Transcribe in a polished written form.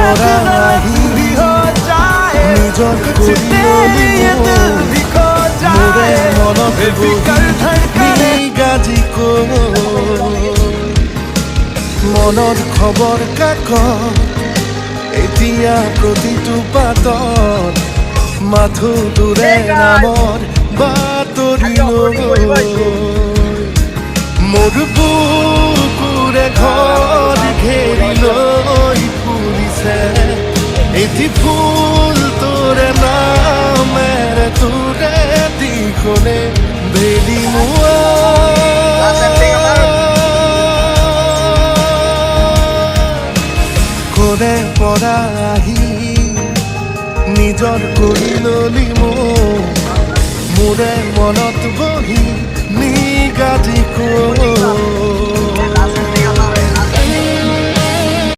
পৰা আহি নিজৰ কৰি ললি মোৰে মনত বহি গাজি মনৰ খবৰ কাকত এতিয়া প্ৰতিটো পাতত মাথোঁটোৰে নামৰ বাতৰি মোৰ বুকুৰে ঘৰ ঘেৰি লৈ ফুৰিছে এটি ফুল তোৰে নামেৰে তোৰে দিশলে বেলি কোনে পৰা আহি নিজৰ কৰি ললি মোৰে মনত বহি নিগাজি